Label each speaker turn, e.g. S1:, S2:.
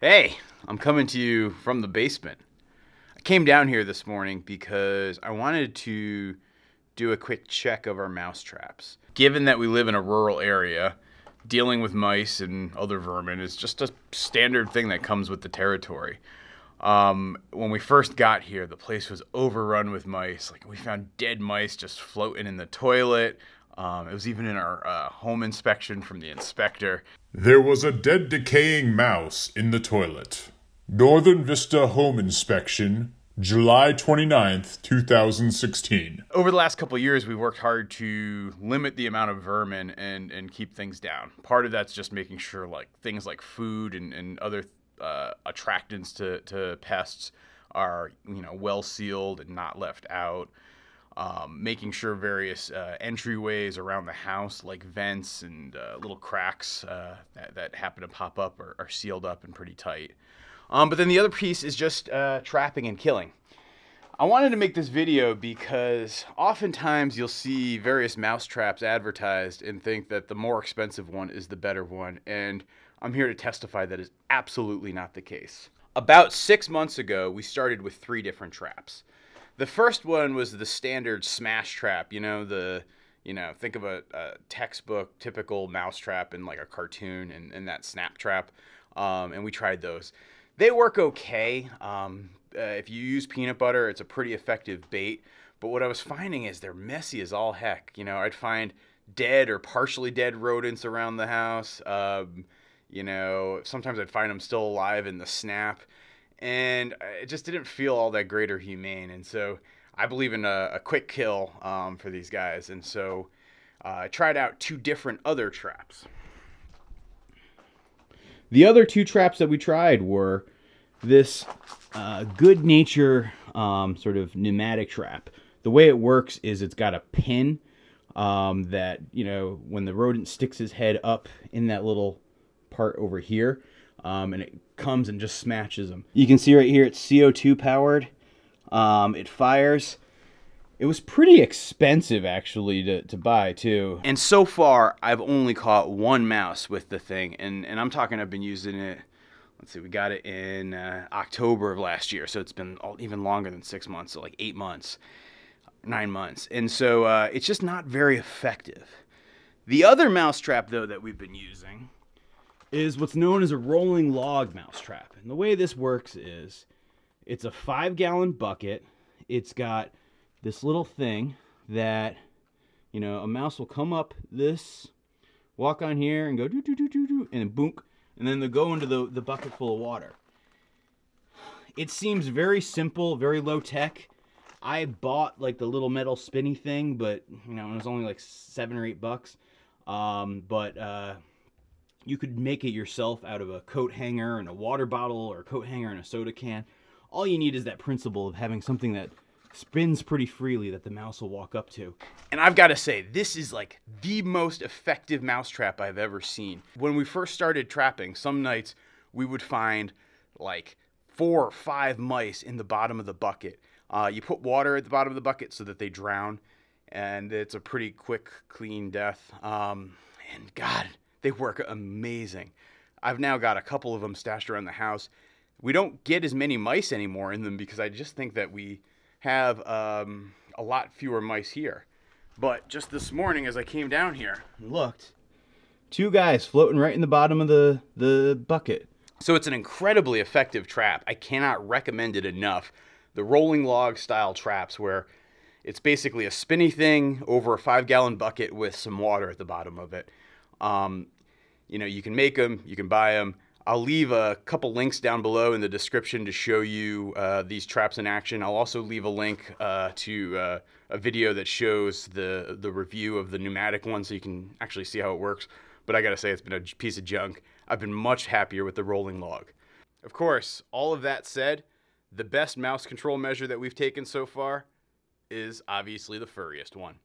S1: Hey, I'm coming to you from the basement. I came down here this morning because I wanted to do a quick check of our mouse traps. Given that we live in a rural area, dealing with mice and other vermin is just a standard thing that comes with the territory. When we first got here, the place was overrun with mice. Like, we found dead mice just floating in the toilet. It was even in our home inspection from the inspector.
S2: There was a dead decaying mouse in the toilet. Northern Vista Home Inspection, July 29th, 2016.
S1: Over the last couple of years, we've worked hard to limit the amount of vermin and keep things down. Part of that's just making sure things like food and other attractants to pests are well sealed and not left out. Making sure various entryways around the house, like vents and little cracks that happen to pop up, are sealed up and pretty tight. But then the other piece is just trapping and killing. I wanted to make this video because oftentimes you'll see various mouse traps advertised and think that the more expensive one is the better one, and I'm here to testify that is absolutely not the case. About 6 months ago, we started with 3 different traps. The first one was the standard smash trap, think of a textbook, typical mouse trap in like a cartoon and that snap trap, and we tried those. They work okay. If you use peanut butter, it's a pretty effective bait, but what I was finding is they're messy as all heck. I'd find dead or partially dead rodents around the house. Sometimes I'd find them still alive in the snap. And it just didn't feel all that great or humane. And so I believe in a quick kill for these guys. And so I tried out 2 different other traps. The other 2 traps that we tried were this Goodnature sort of pneumatic trap. The way it works is it's got a pin that, when the rodent sticks his head up in that little part over here, and it comes and just smashes them. You can see right here it's CO2 powered. It fires. It was pretty expensive actually to buy too. And so far I've only caught 1 mouse with the thing, and I'm talking I've been using it, let's see, we got it in October of last year, so it's been even longer than 6 months, so like 8 months, 9 months. And so it's just not very effective. The other mouse trap though that we've been using is what's known as a rolling log mousetrap. And the way this works is it's a 5-gallon bucket. It's got this little thing that, a mouse will come up this, walk on here and go doo doo doo doo doo, and then boonk, and then they'll go into the bucket full of water. It seems very simple, very low tech. I bought like the little metal spinny thing, but it was only like $7 or $8. You could make it yourself out of a coat hanger and a water bottle, or a coat hanger and a soda can. All you need is that principle of having something that spins pretty freely that the mouse will walk up to. And I've got to say, this is like the most effective mouse trap I've ever seen. When we first started trapping, some nights we would find like 4 or 5 mice in the bottom of the bucket. You put water at the bottom of the bucket so that they drown, and it's a pretty quick, clean death. And God, they work amazing. I've now got a couple of them stashed around the house. We don't get as many mice anymore in them because I just think that we have a lot fewer mice here. But just this morning as I came down here and looked, 2 guys floating right in the bottom of the bucket. So it's an incredibly effective trap. I cannot recommend it enough. The rolling log style traps where it's basically a spinny thing over a 5-gallon bucket with some water at the bottom of it. You can make them, you can buy them. I'll leave a couple links down below in the description to show you these traps in action. I'll also leave a link to a video that shows the review of the pneumatic one so you can actually see how it works. But I gotta say, it's been a piece of junk. I've been much happier with the rolling log. Of course, all of that said, the best mouse control measure that we've taken so far is obviously the furriest one.